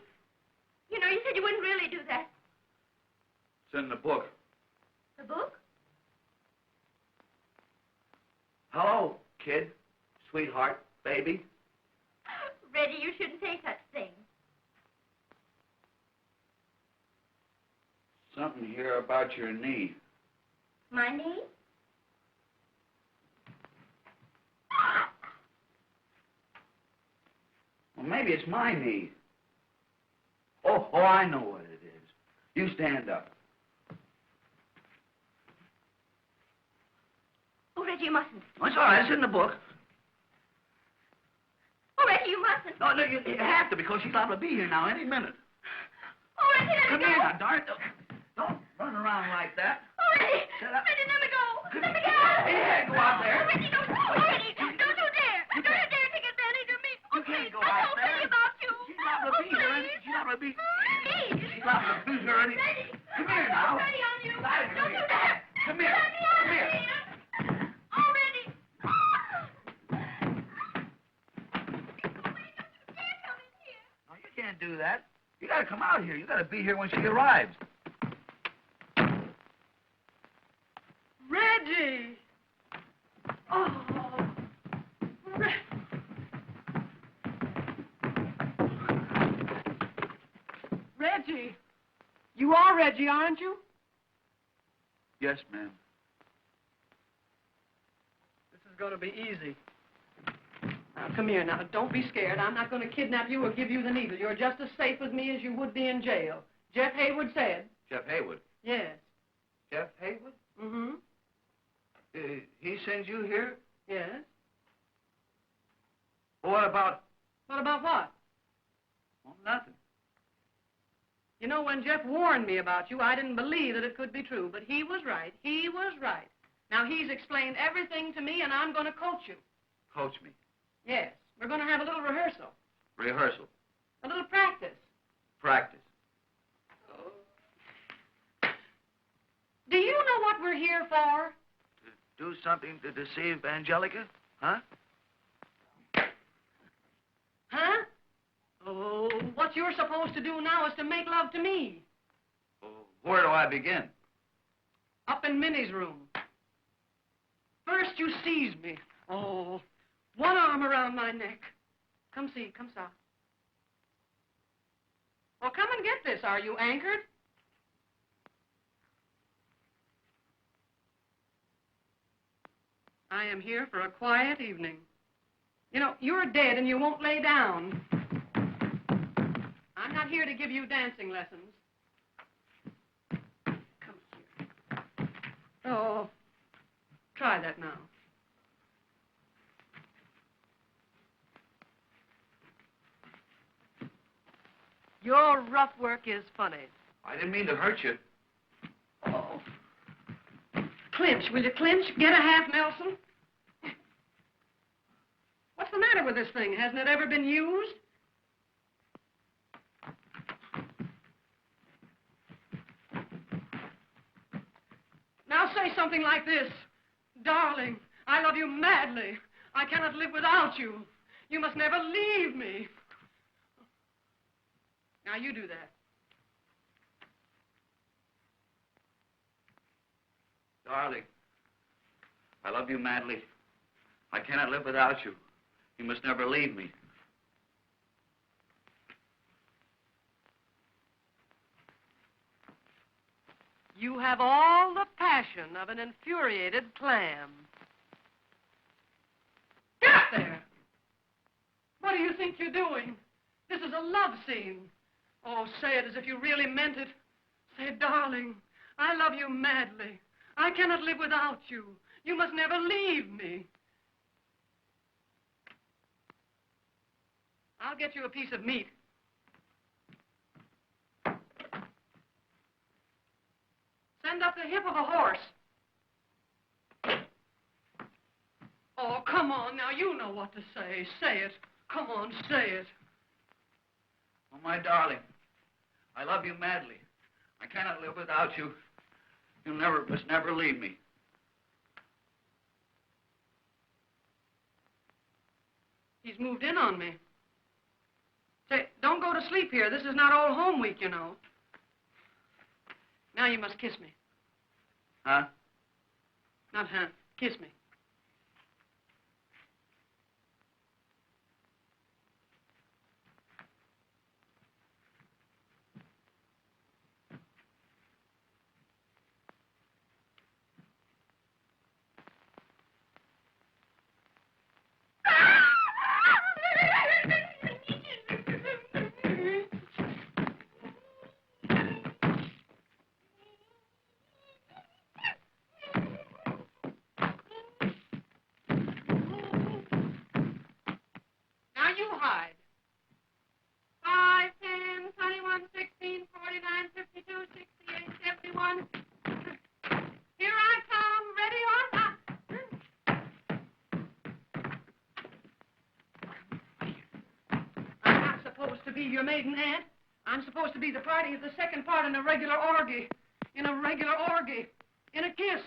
you know, you said you wouldn't really do that. It's in the book. The book? Hello, kid, sweetheart, baby. Reggie, you shouldn't say such things. Something here about your knee. My knee? Well, maybe it's my knee. Oh, I know what it is. You stand up. Oh, Reggie, you mustn't. Oh, it's all right. It's in the book. Oh, Reggie, you mustn't. No, you have to because she's liable to be here now any minute. Oh, Reggie, let Come me go. here now, darn it. Don't run around like that. Oh, Reggie. Shut up. Reggie, let me go. Come Let me here. go. Hey, go out there. Oh, Reggie, don't. Oh, Reggie, don't you dare. Don't you dare take advantage of me. You can't go out there. About you. She's liable to be here. She's liable to be. Please. She's liable to be here. Come here now. Ready on you. Come Don't you dare. Come here. Come here. can't do that. You gotta come out here. You gotta be here when she arrives. Reggie! Oh, Reggie! You are Reggie, aren't you? Yes, ma'am. This is going to be easy. Now, come here now. Don't be scared. I'm not going to kidnap you or give you the needle. You're just as safe with me as you would be in jail. Jeff Haywood said. Jeff Haywood? Yes. Jeff Haywood? Mm-hmm. He sends you here? Yes. Well, what about... What about what? Well, nothing. You know, when Jeff warned me about you, I didn't believe that it could be true, but he was right. He was right. Now, he's explained everything to me, and I'm going to coach you. Coach me. Yes. We're going to have a little rehearsal. Rehearsal. A little practice. Practice. Do you know what we're here for? To do something to deceive Angelica? Huh? Huh? Oh, what you're supposed to do now is to make love to me. Oh, where do I begin? Up in Minnie's room. First you seize me. Oh, one arm around my neck. Come see, come saw. Well, come and get this. Are you anchored? I am here for a quiet evening. You know, you're dead and you won't lay down. I'm not here to give you dancing lessons. Come here. Oh, try that now. Your rough work is funny. I didn't mean to hurt you. Oh. Clinch, will you clinch? Get a half Nelson. What's the matter with this thing? Hasn't it ever been used? Now say something like this. Darling, I love you madly. I cannot live without you. You must never leave me. Now you do that. Darling, I love you madly. I cannot live without you. You must never leave me. You have all the passion of an infuriated clam. Get up there! What do you think you're doing? This is a love scene. Oh, say it as if you really meant it. Say, darling, I love you madly. I cannot live without you. You must never leave me. I'll get you a piece of meat. Send up the hip of a horse. Oh, come on now. You know what to say. Say it. Come on, say it. Oh, my darling, I love you madly. I cannot live without you. You must never leave me. He's moved in on me. Say, don't go to sleep here. This is not Old Home Week, you know. Now you must kiss me. Huh? Not huh. Kiss me. Now you hide. 5, 10, 21, 16, 49, 52, 68, 71. Here I come, ready or not. I'm not supposed to be your maiden aunt. I'm supposed to be the party of the second part in a regular orgy. In a regular orgy. In a kiss.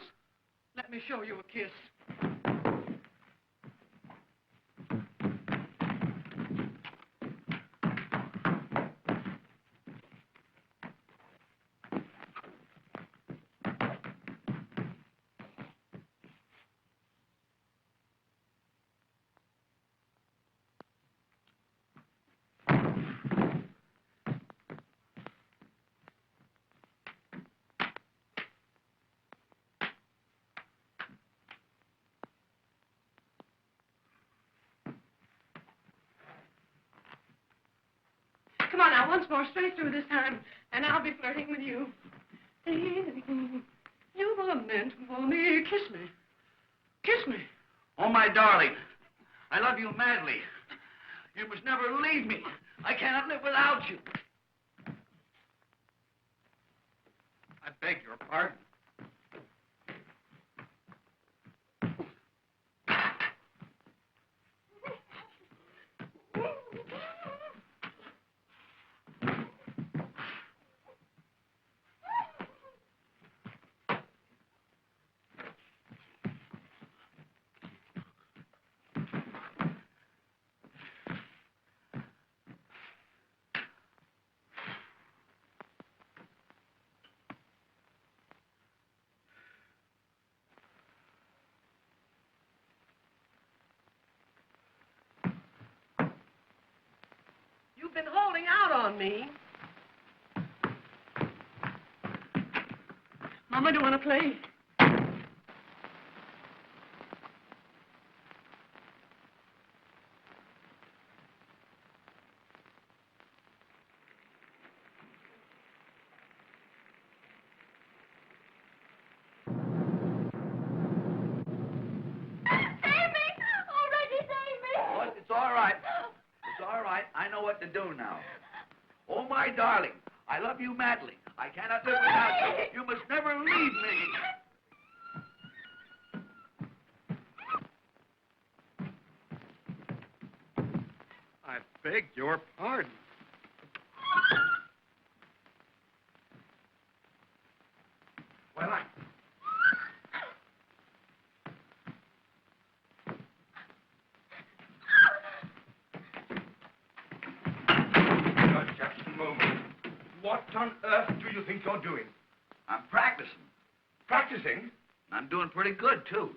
Let me show you a kiss. Come on now, once more, straight through this time, and I'll be flirting with you. You were meant for me. Kiss me. Kiss me. Oh, my darling, I love you madly. You must never leave me. I cannot live without you. I beg your pardon. You've been holding out on me. Mama, do you want to play? What? It's all right. It's all right. I know what to do now. Oh, my darling, I love you madly. I cannot live without you. You must never leave me. I beg your pardon. Well, just a moment. What on earth do you think you're doing? I'm practicing. Practicing? I'm doing pretty good, too.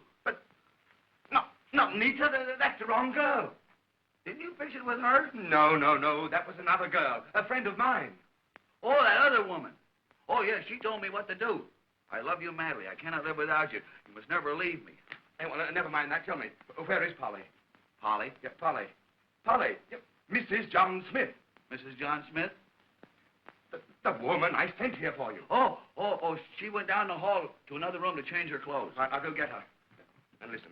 No, Nita, that's the wrong girl. Didn't you fix it with her? No. That was another girl, a friend of mine. Oh, that other woman. Oh, yes, she told me what to do. I love you madly. I cannot live without you. You must never leave me. Hey, well, never mind that. Tell me, where is Polly? Polly? Yeah, Polly. Polly. Yeah, Mrs. John Smith. Mrs. John Smith? The woman I sent here for you. Oh, she went down the hall to another room to change her clothes. Right, I'll go get her. And listen,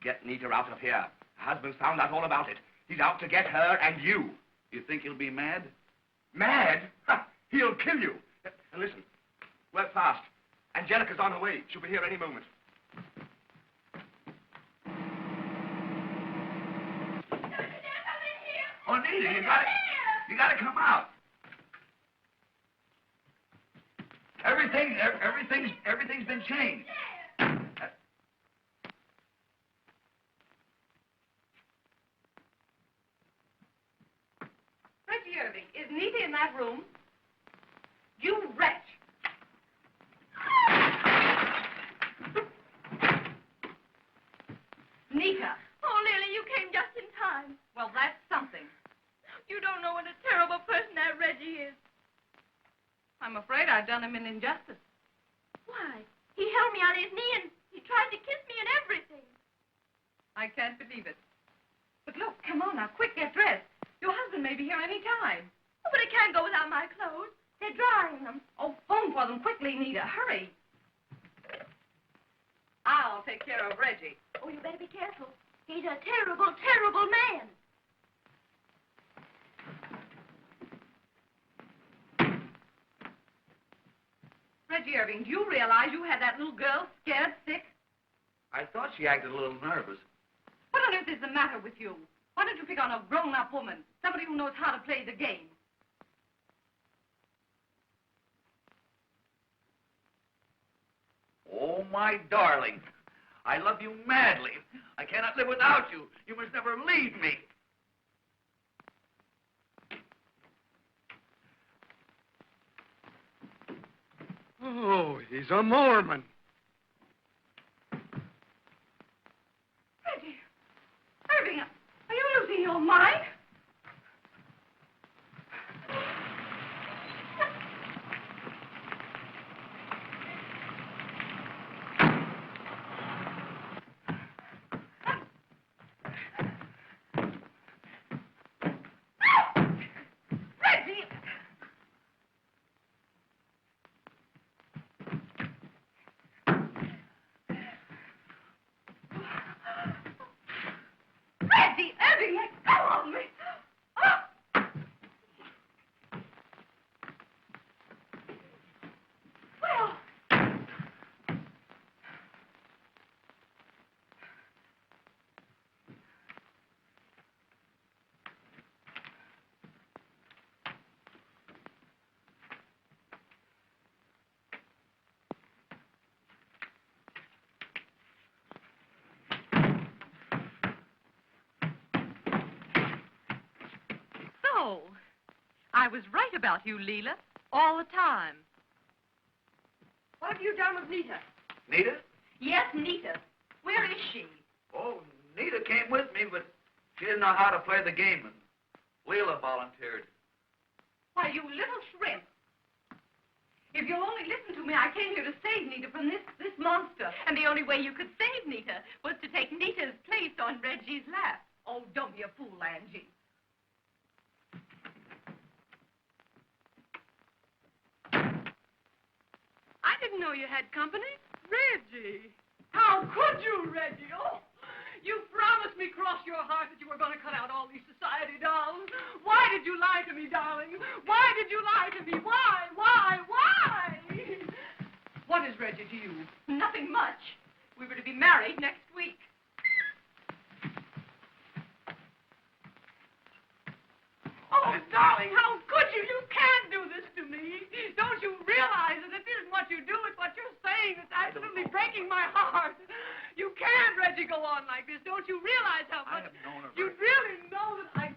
get Nita out of here. Her husband's found out all about it. He's out to get her and you. You think he'll be mad? Mad? Ha, he'll kill you. And listen, work fast. Angelica's on her way. She'll be here any moment. Oh, Nita, you gotta come out. Everything's been changed. Reggie Irving, is Nita in that room? You wretch! Nita! Oh, Lily, you came just in time. Well, that's something. You don't know what a terrible person that Reggie is. I'm afraid I've done him an injustice. Why? He held me on his knee and he tried to kiss me and everything. I can't believe it. But look, come on now, quick, get dressed. Your husband may be here any time. Oh, but I can't go without my clothes. They're drying them. Oh, phone for them quickly, Nita. Hurry. I'll take care of Reggie. Oh, you better be careful. He's a terrible, terrible man. Reggie Irving, do you realize you had that little girl scared sick? I thought she acted a little nervous. What on earth is the matter with you? Why don't you pick on a grown-up woman, somebody who knows how to play the game? Oh, my darling, I love you madly. I cannot live without you. You must never leave me. Oh, he's a Mormon. Reggie, Irving, are you losing your mind? Reggie So, I was right about you, Leela, all the time. What have you done with Nita? Nita? Yes, Nita. Where is she? Oh, Nita came with me, but she didn't know how to play the game, and Leela volunteered. Why, you little shrimp. If you'll only listen to me, I came here to save Nita from this monster. And the only way you could save Nita was to take Nita's place on Reggie's lap. Oh, don't be a fool, Angie. I didn't know you had company. Reggie. How could you, Reggie? Oh, you promised me cross your heart that you were going to cut out all these society dolls. Why did you lie to me, darling? Why did you lie to me? Why? What is Reggie to you? Nothing much. We were to be married next week. Oh, darling, how could you? You can't do this to me. Don't you realize that this isn't what you do, it's what you're saying that's absolutely breaking my heart. You can't, Reggie, go on like this. Don't you realize how much... I have known her. You really know that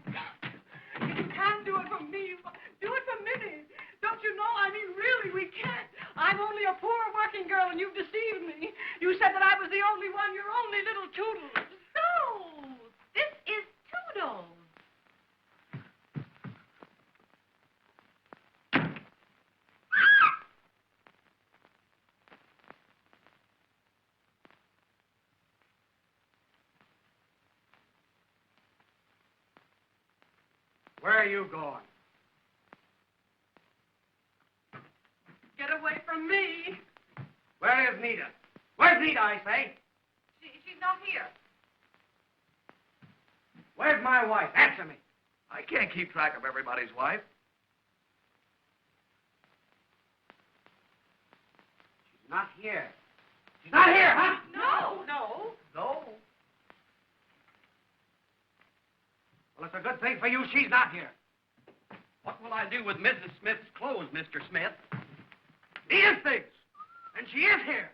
if you can't do it for me, do it for Minnie. Don't you know? I mean, really, we can't. I'm only a poor working girl, and you've deceived me. You said that I was the only one, your only little Toodles. No, this is Toodles. Where are you going? Get away from me. Where is Nita? Where's Nita, I say? She's not here. Where's my wife? Answer me. I can't keep track of everybody's wife. She's not here. She's not here, huh? No. No. Well, it's a good thing for you she's not here. What will I do with Mrs. Smith's clothes, Mr. Smith? Nita's things. And she is here.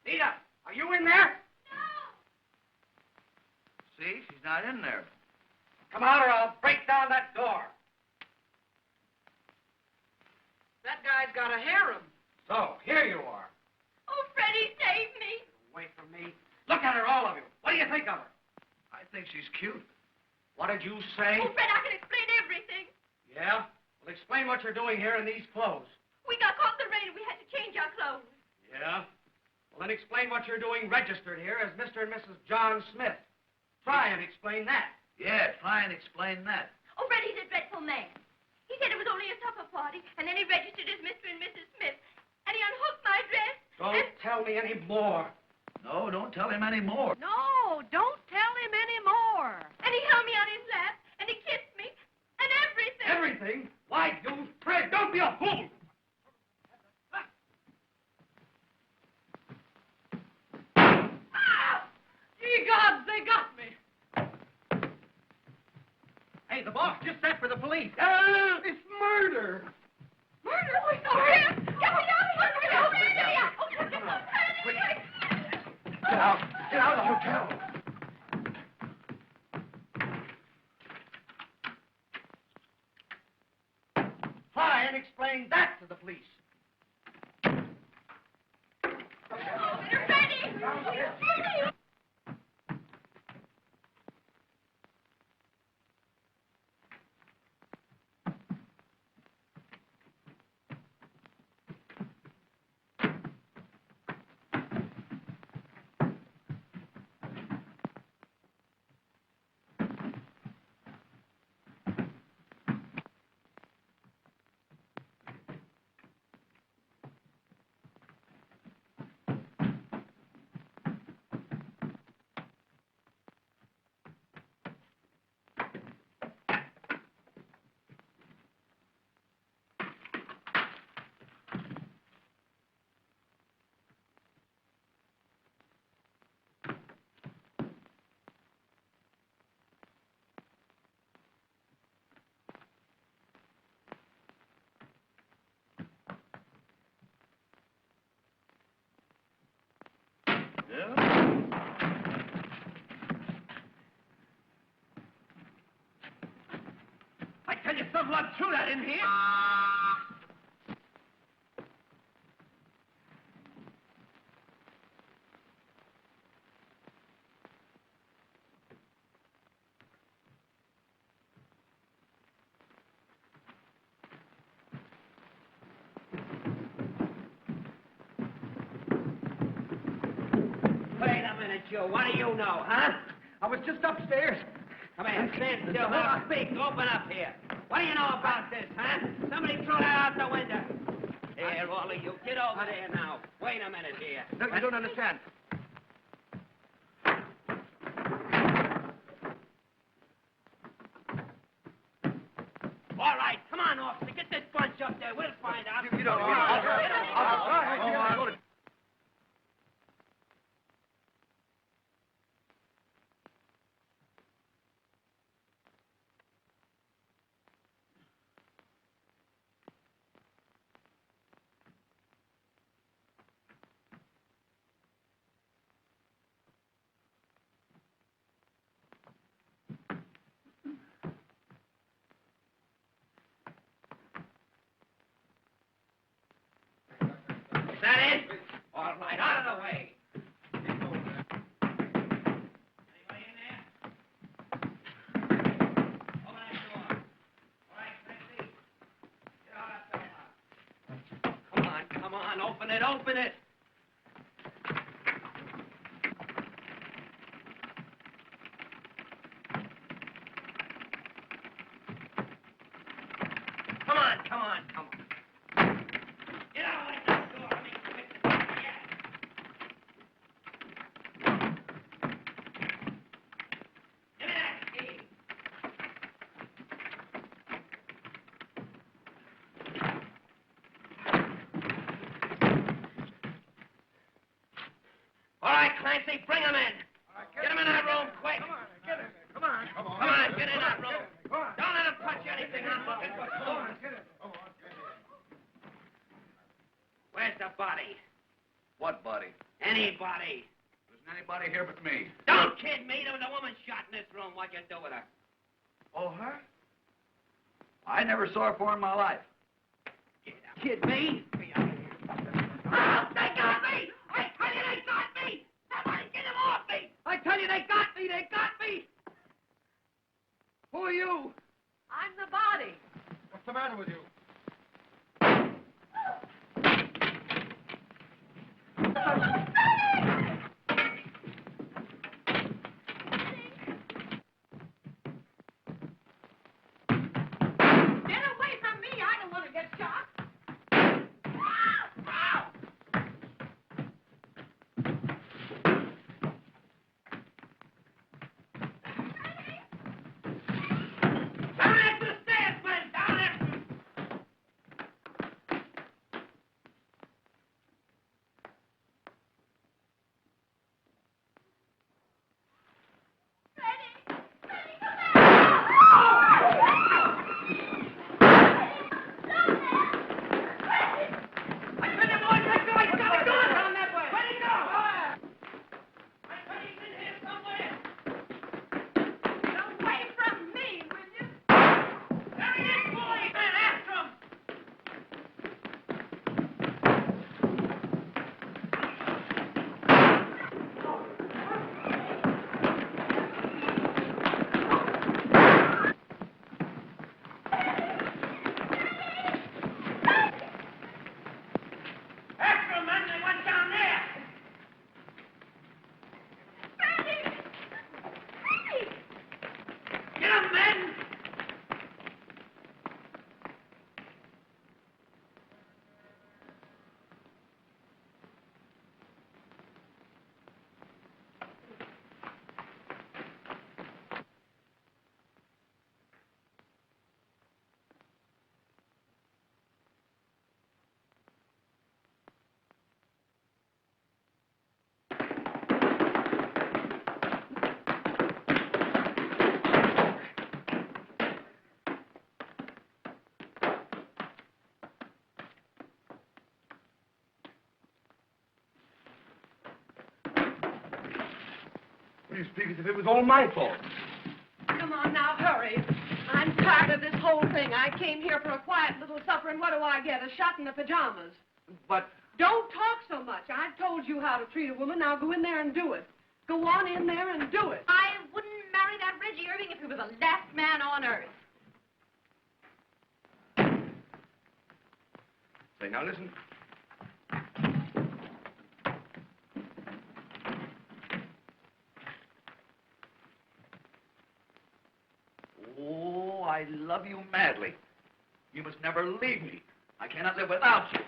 Nita, are you in there? See, she's not in there. Come out or I'll break down that door. That guy's got a harem. So, here you are. Oh, Freddie, save me. Away from me. Look at her, all of you. What do you think of her? I think she's cute. What did you say? Oh, Fred, I can explain everything. Yeah? Well, explain what you're doing here in these clothes. We got caught in the rain and we had to change our clothes. Yeah? Well, then explain what you're doing registered here as Mr. and Mrs. John Smith. Try and explain that. Yeah, try and explain that. Oh, Freddie's a dreadful man. He said it was only a supper party, and then he registered as Mr. and Mrs. Smith. And he unhooked my dress. Don't tell me any more. No, don't tell him any more. No, don't tell him any more. And he held me on his lap, and he kissed me, and everything. Everything? Why, you Fred, don't be a fool. Ye gods, they got me. Hey, the boss just sent for the police. It's murder. Murder? Oh, it's over here. Get me out of here. Get over here. Oh, get me out. Get out. Get out of the hotel. Try and explain that to the police. Oh, you're ready. Freddie. Yeah? blood through that in here. Wait a minute, Joe. What do you know, huh? I was just upstairs. Come here, stand still. Now speak. Open up here. What do you know about this, huh? Somebody throw that out the window. Here, all of you. Get over there now. Wait a minute here. No, you don't understand. All right, come on, officer. Get this bunch up there. We'll find out. You don't. Is that it? All right, out of the way. Anybody in there? Open that door. All right, Chrissy. Get out that door. Come on, open it, open it. Come on. Get out of that door. Let me quick the door. Yeah. Give me that key. All right, Clancy, bring him in. Get him in that room, quick. Come on, get in that room. Don't let him touch anything. I'm looking for clues. Where's the body? What, buddy? Anybody. There isn't anybody here but me. Don't kid me. There was a woman shot in this room. What'd you do with her? Oh, her? I never saw her before in my life. Kid me? Oh, they got me! I tell you, they got me! Somebody get him off me! I tell you, they got me! They got me! Who are you? I'm the body. What's the matter with you? Get away from me. I don't want to get shot. Down after the stairs, man! Down after... You speak as if it was all my fault. Come on now, hurry. I'm tired of this whole thing. I came here for a quiet little supper, and what do I get? A shot in the pajamas. But... Don't talk so much. I've told you how to treat a woman. Now go in there and do it. Go on in there and do it. I wouldn't marry that Reggie Irving if he was the last man on earth. Say, now listen. Oh, I love you madly. You must never leave me. I cannot live without you.